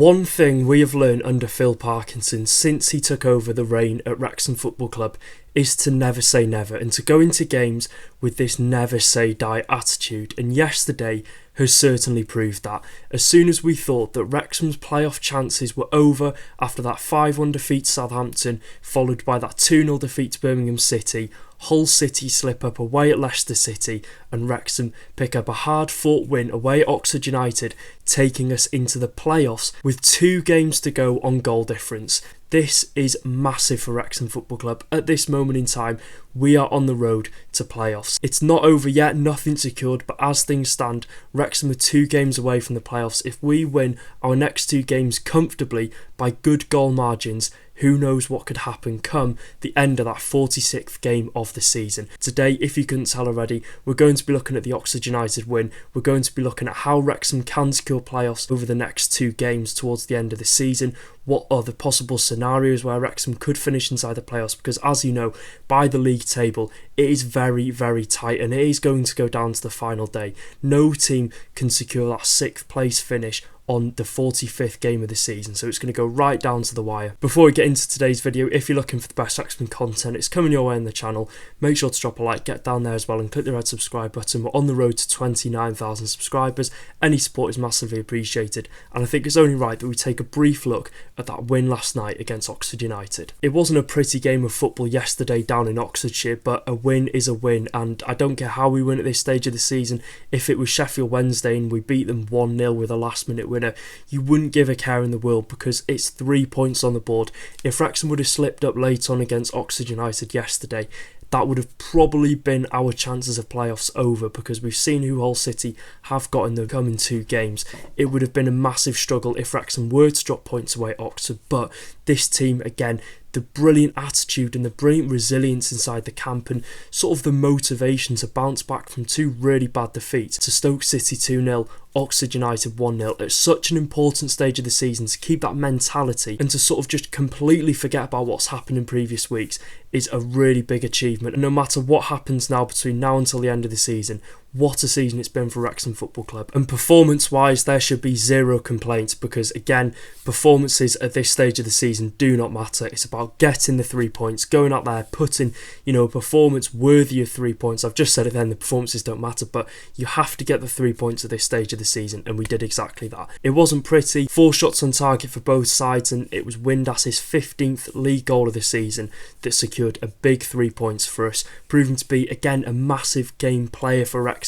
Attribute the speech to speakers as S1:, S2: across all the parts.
S1: One thing we have learned under Phil Parkinson since he took over the reign at Wrexham Football Club is to never say never and to go into games with this never say die attitude, and yesterday has certainly proved that. As soon as we thought that Wrexham's playoff chances were over after that 5-1 defeat to Southampton followed by that 2-0 defeat to Birmingham City, Hull City slip up away at Leicester City and Wrexham pick up a hard-fought win away at Oxford United, taking us into the playoffs with 2 games to go on goal difference. This is massive for Wrexham Football Club. At this moment in time, we are on the road to playoffs. It's not over yet, nothing secured, but as things stand, Wrexham are 2 games away from the playoffs. If we win our next 2 games comfortably by good goal margins, who knows what could happen come the end of that 46th game of the season. Today, if you couldn't tell already, we're going to be looking at the Oxford United win. We're going to be looking at how Wrexham can secure playoffs over the next 2 games towards the end of the season. What are the possible scenarios where Wrexham could finish inside the playoffs? Because as you know, by the league table, it is very, very tight and it is going to go down to the final day. No team can secure that 6th place finish on the 45th game of the season, so it's going to go right down to the wire. Before we get into today's video, if you're looking for the best Wrexham content, it's coming your way on the channel. Make sure to drop a like, get down there as well and click the red subscribe button. We're on the road to 29,000 subscribers. Any support is massively appreciated, and I think it's only right that we take a brief look at that win last night against Oxford United. It wasn't a pretty game of football yesterday down in Oxfordshire, but a win is a win, and I don't care how we win at this stage of the season. If it was Sheffield Wednesday and we beat them 1-0 with a last minute winner, you wouldn't give a care in the world because it's 3 points on the board. If Wrexham would have slipped up late on against Oxford United yesterday, that would have probably been our chances of playoffs over, because we've seen who Hull City have got in the coming 2 games. It would have been a massive struggle if Wrexham were to drop points away at Oxford, but this team, again, the brilliant attitude and the brilliant resilience inside the camp and sort of the motivation to bounce back from 2 really bad defeats to Stoke City 2-0, Oxford United 1-0 at such an important stage of the season, to keep that mentality and to sort of just completely forget about what's happened in previous weeks is a really big achievement. And no matter what happens now between now until the end of the season, what a season it's been for Wrexham Football Club. And performance-wise, there should be 0 complaints because, again, performances at this stage of the season do not matter. It's about getting the 3 points, going out there, putting, a performance worthy of 3 points. I've just said it then, the performances don't matter, but you have to get the 3 points at this stage of the season, and we did exactly that. It wasn't pretty. 4 shots on target for both sides, and it was Windas's 15th league goal of the season that secured a big 3 points for us, proving to be, again, a massive game player for Wrexham.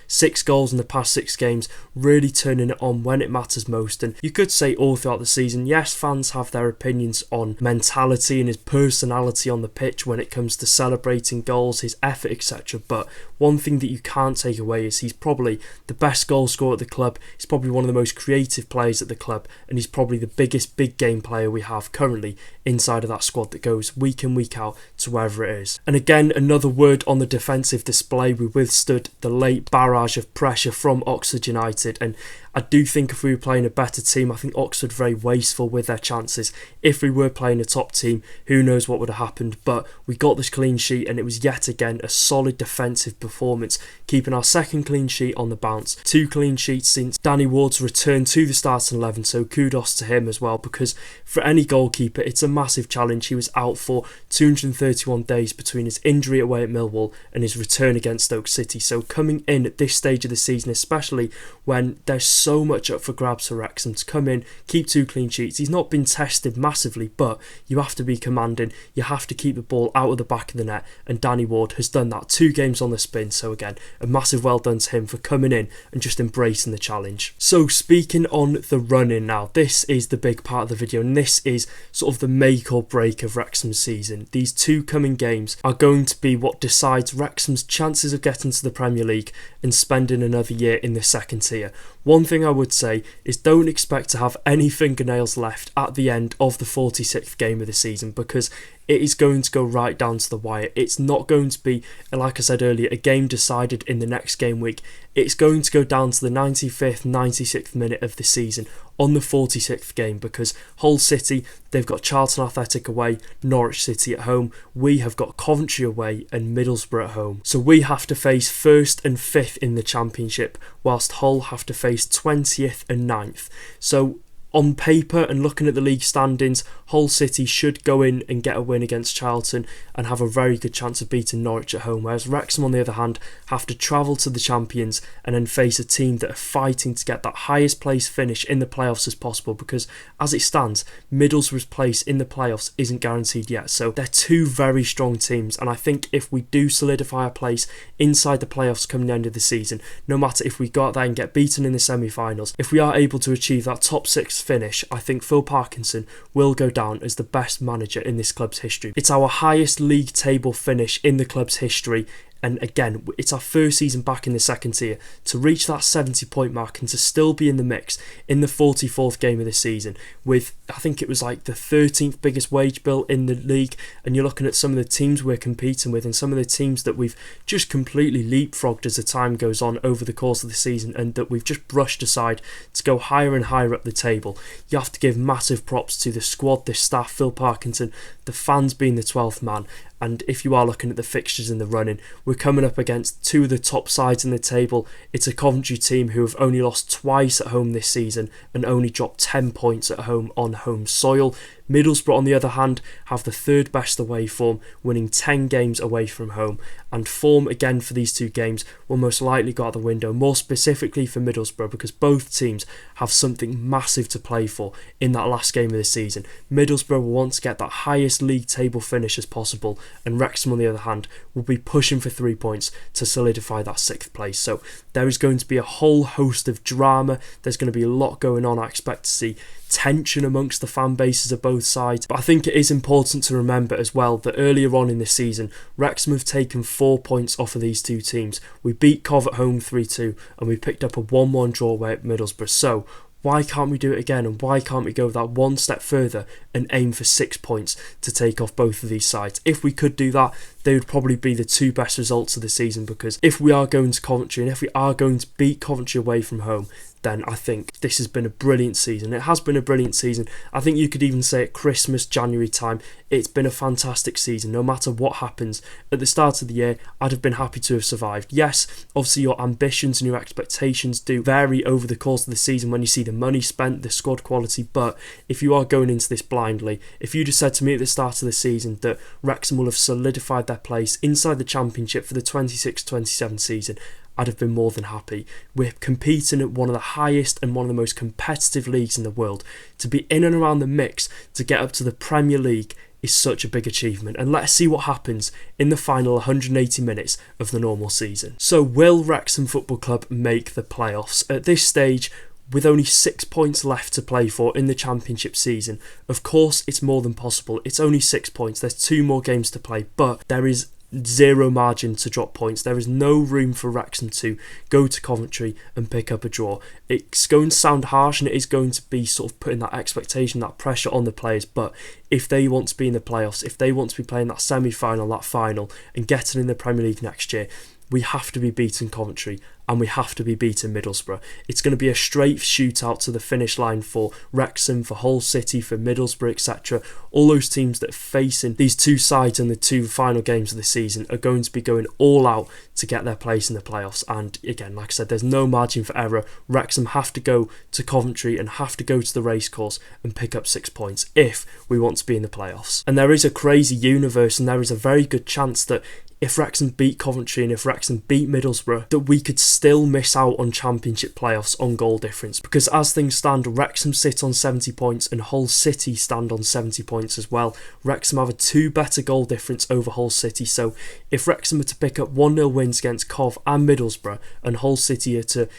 S1: 6 goals in the past 6 games, really turning it on when it matters most. And you could say all throughout the season, yes, fans have their opinions on mentality and his personality on the pitch when it comes to celebrating goals, his effort, etc. But one thing that you can't take away is he's probably the best goal scorer at the club, he's probably one of the most creative players at the club, and he's probably the biggest big game player we have currently inside of that squad that goes week in, week out to wherever it is. And again, another word on the defensive display. We withstood the late barrage of pressure from Oxford United, and I do think if we were playing a better team, I think Oxford very wasteful with their chances. If we were playing a top team, who knows what would have happened, but we got this clean sheet and it was yet again a solid defensive performance, keeping our 2nd clean sheet on the bounce. 2 clean sheets since Danny Ward's return to the starting 11, so kudos to him as well, because for any goalkeeper it's a massive challenge. He was out for 231 days between his injury away at Millwall and his return against Stoke City, so coming in at this stage of the season, especially when there's so much up for grabs for Wrexham, to come in, keep 2 clean sheets. He's not been tested massively, but you have to be commanding, you have to keep the ball out of the back of the net, and Danny Ward has done that. 2 games on the spin, so again, a massive well done to him for coming in and just embracing the challenge. So speaking on the run-in now, this is the big part of the video, and this is sort of the make or break of Wrexham's season. These 2 coming games are going to be what decides Wrexham's chances of getting to the Premier League and spending another year in the 2nd tier. One thing I would say is don't expect to have any fingernails left at the end of the 46th game of the season, because it is going to go right down to the wire. It's not going to be, like I said earlier, a game decided in the next game week. It's going to go down to the 95th, 96th minute of the season on the 46th game, because Hull City, they've got Charlton Athletic away, Norwich City at home. We have got Coventry away and Middlesbrough at home. So we have to face 1st and 5th in the Championship, whilst Hull have to face 20th and 9th. So On paper and looking at the league standings, Hull City should go in and get a win against Charlton and have a very good chance of beating Norwich at home, whereas Wrexham on the other hand have to travel to the champions and then face a team that are fighting to get that highest place finish in the playoffs as possible, because as it stands, Middlesbrough's place in the playoffs isn't guaranteed yet. So they're two very strong teams, and I think if we do solidify a place inside the playoffs come the end of the season, no matter if we go out there and get beaten in the semi-finals, if we are able to achieve that top 6 finish, I think Phil Parkinson will go down as the best manager in this club's history. It's our highest league table finish in the club's history. And again, it's our first season back in the second tier. To reach that 70-point mark and to still be in the mix in the 44th game of the season with, I think it was like the 13th biggest wage bill in the league, and you're looking at some of the teams we're competing with and some of the teams that we've just completely leapfrogged as the time goes on over the course of the season and that we've just brushed aside to go higher and higher up the table. You have to give massive props to the squad, the staff, Phil Parkinson, the fans being the 12th man. And if you are looking at the fixtures in the running, we're coming up against two of the top sides in the table. It's a Coventry team who have only lost twice at home this season and only dropped 10 points at home on home soil. Middlesbrough, on the other hand, have the third best away form, winning 10 games away from home. And form, again, for these two games will most likely go out the window, more specifically for Middlesbrough, because both teams have something massive to play for in that last game of the season. Middlesbrough will want to get that highest league table finish as possible, and Wrexham, on the other hand, will be pushing for 3 points to solidify that 6th place. So there is going to be a whole host of drama. There's going to be a lot going on. I expect to see tension amongst the fan bases of both sides. But I think it is important to remember as well that earlier on in the season, Wrexham have taken 4 points off of these two teams. We beat Cov at home 3-2 and we picked up a 1-1 draw away at Middlesbrough. So why can't we do it again, and why can't we go that one step further and aim for 6 points to take off both of these sides? If we could do that, they would probably be the two best results of the season, because if we are going to Coventry and if we are going to beat Coventry away from home, then I think this has been a brilliant season. It has been a brilliant season. I think you could even say at Christmas, January time, it's been a fantastic season. No matter what happens at the start of the year, I'd have been happy to have survived. Yes, obviously your ambitions and your expectations do vary over the course of the season when you see the money spent, the squad quality, but if you are going into this blindly, if you just said to me at the start of the season that Wrexham will have solidified their place inside the Championship for the 26-27 season, I'd have been more than happy. We're competing at one of the highest and one of the most competitive leagues in the world. To be in and around the mix to get up to the Premier League is such a big achievement, and let's see what happens in the final 180 minutes of the normal season. So will Wrexham Football Club make the playoffs? At this stage, with only 6 points left to play for in the Championship season, of course it's more than possible. It's only 6 points, there's 2 more games to play, but there is zero margin to drop points. There is no room for Wrexham to go to Coventry and pick up a draw. It's going to sound harsh and it is going to be sort of putting that expectation, that pressure on the players, but if they want to be in the playoffs, if they want to be playing that semi-final, that final and getting in the Premier League next year, we have to be beating Coventry and we have to be beating Middlesbrough. It's going to be a straight shootout to the finish line for Wrexham, for Hull City, for Middlesbrough, etc. All those teams that are facing these two sides in the two final games of the season are going to be going all out to get their place in the playoffs. And again, like I said, there's no margin for error. Wrexham have to go to Coventry and have to go to the racecourse and pick up 6 points if we want to be in the playoffs. And there is a crazy universe and there is a very good chance that if Wrexham beat Coventry and if Wrexham beat Middlesbrough, that we could still miss out on Championship playoffs on goal difference. Because as things stand, Wrexham sit on 70 points and Hull City stand on 70 points as well. Wrexham have a 2 better goal difference over Hull City. So if Wrexham are to pick up 1-0 wins against Cov and Middlesbrough and Hull City are to,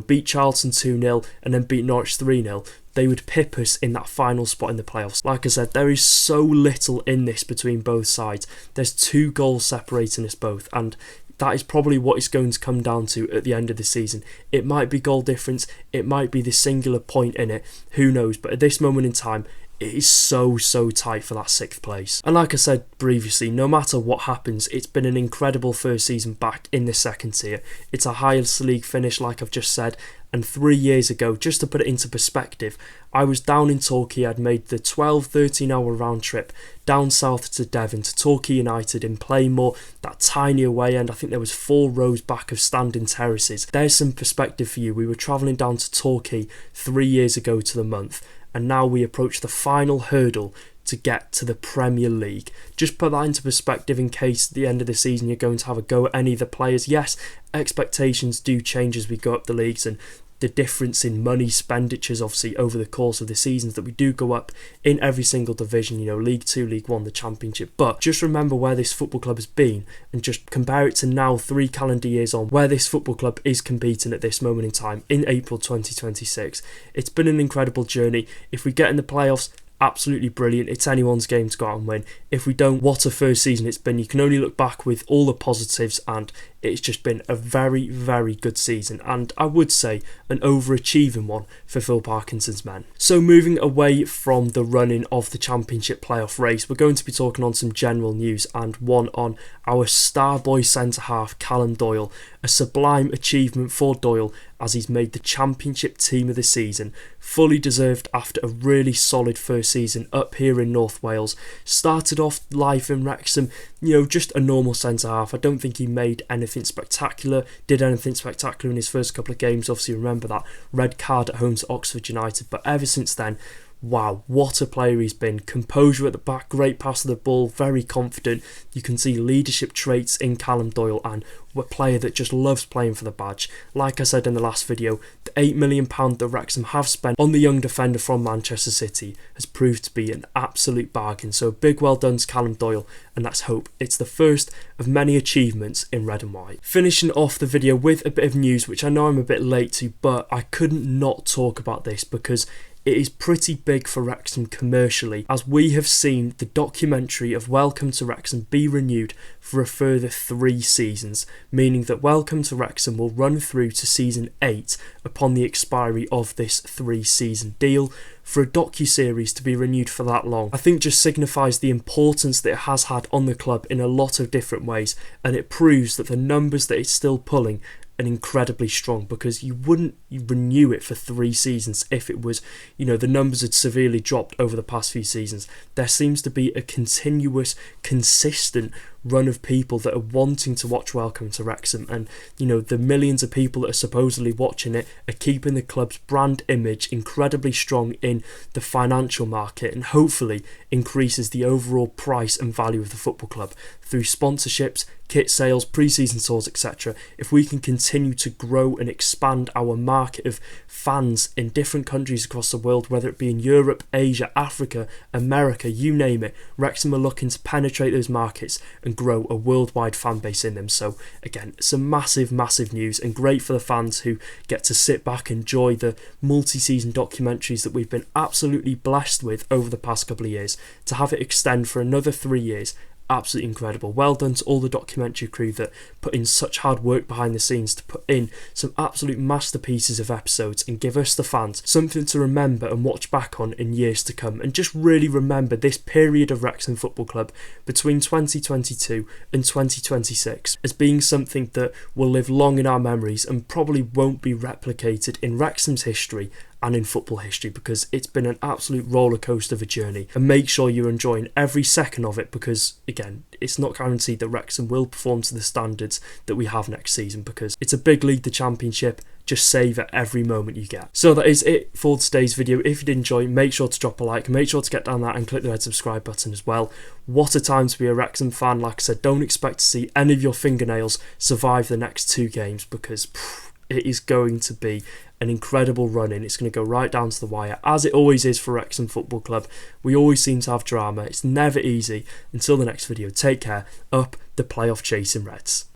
S1: beat Charlton 2-0 and then beat Norwich 3-0, they would pip us in that final spot in the playoffs. Like I said, there is so little in this between both sides. There's 2 goals separating us both, and that is probably what it's going to come down to at the end of the season. It might be goal difference, it might be the singular point in it, who knows, but at this moment in time, it is so tight for that 6th place. And like I said previously, no matter what happens, it's been an incredible first season back in the second tier. It's a highest league finish, like I've just said. And 3 years ago, just to put it into perspective, I was down in Torquay. I'd made the 13 hour round trip down south to Devon to Torquay United in Playmore, that tiny away end. I think there was 4 rows back of standing terraces. There's some perspective for you. We were travelling down to Torquay 3 years ago to the month, and now we approach the final hurdle to get to the Premier League. Just put that into perspective in case at the end of the season you're going to have a go at any of the players. Yes, expectations do change as we go up the leagues, and the difference in money expenditures obviously over the course of the seasons that we do go up in every single division, you know, League 2, League 1, the Championship. But just remember where this football club has been and just compare it to now 3 calendar years on where this football club is competing at this moment in time in April 2026. It's been an incredible journey. If we get in the playoffs, absolutely brilliant. It's anyone's game to go out and win. If we don't, what a first season it's been. You can only look back with all the positives, and it's just been a very, very good season, and I would say an overachieving one for Phil Parkinson's men. So moving away from the running of the Championship playoff race, we're going to be talking on some general news, and one on our star boy centre-half Callum Doyle. A sublime achievement for Doyle as he's made the Championship team of the season. Fully deserved after a really solid first season up here in North Wales. Started off life in Wrexham, you know, just a normal centre-half. I don't think he made anything spectacular, did anything spectacular in his first couple of games. Obviously remember that red card at home to Oxford United, but ever since then, wow, what a player he's been. Composure at the back, great pass of the ball, very confident. You can see leadership traits in Callum Doyle, and a player that just loves playing for the badge. Like I said in the last video, the £8 million that Wrexham have spent on the young defender from Manchester City has proved to be an absolute bargain. So big well done to Callum Doyle, and let's hope it's the first of many achievements in red and white. Finishing off the video with a bit of news, which I know I'm a bit late to, but I couldn't not talk about this because it is pretty big for Wrexham commercially, as we have seen the documentary of Welcome to Wrexham be renewed for a further 3 seasons, meaning that Welcome to Wrexham will run through to season 8 upon the expiry of this 3-season deal. For a docu-series to be renewed for that long, I think just signifies the importance that it has had on the club in a lot of different ways, and it proves that the numbers that it's still pulling are incredibly strong, because you wouldn't renew it for 3 seasons if it was, you know, the numbers had severely dropped over the past few seasons. There seems to be a continuous, consistent run of people that are wanting to watch Welcome to Wrexham, and you know, the millions of people that are supposedly watching it are keeping the club's brand image incredibly strong in the financial market, and hopefully increases the overall price and value of the football club through sponsorships, kit sales, pre-season tours, etc. If we can continue to grow and expand our market of fans in different countries across the world, whether it be in Europe, Asia, Africa, America, you name it, Wrexham are looking to penetrate those markets and grow a worldwide fan base in them. So again, some massive news, and great for the fans who get to sit back and enjoy the multi-season documentaries that we've been absolutely blessed with over the past couple of years. To have it extend for another 3 years, absolutely incredible. Well done to all the documentary crew that put in such hard work behind the scenes to put in some absolute masterpieces of episodes and give us, the fans, something to remember and watch back on in years to come, and just really remember this period of Wrexham Football Club between 2022 and 2026 as being something that will live long in our memories and probably won't be replicated in Wrexham's history and in football history, because it's been an absolute roller coaster of a journey. And make sure you're enjoying every second of it, because again, it's not guaranteed that Wrexham will perform to the standards that we have next season, because it's a big league, the Championship. Just savour every moment you get. So that is it for today's video. If you did enjoy, make sure to drop a like, make sure to get down that and click the red subscribe button as well. What a time to be a Wrexham fan. Like I said, don't expect to see any of your fingernails survive the next 2 games, because it is going to be an incredible run in. It's going to go right down to the wire, as it always is for Wrexham Football Club. We always seem to have drama. It's never easy. Until the next video, take care. Up the playoff chasing Reds.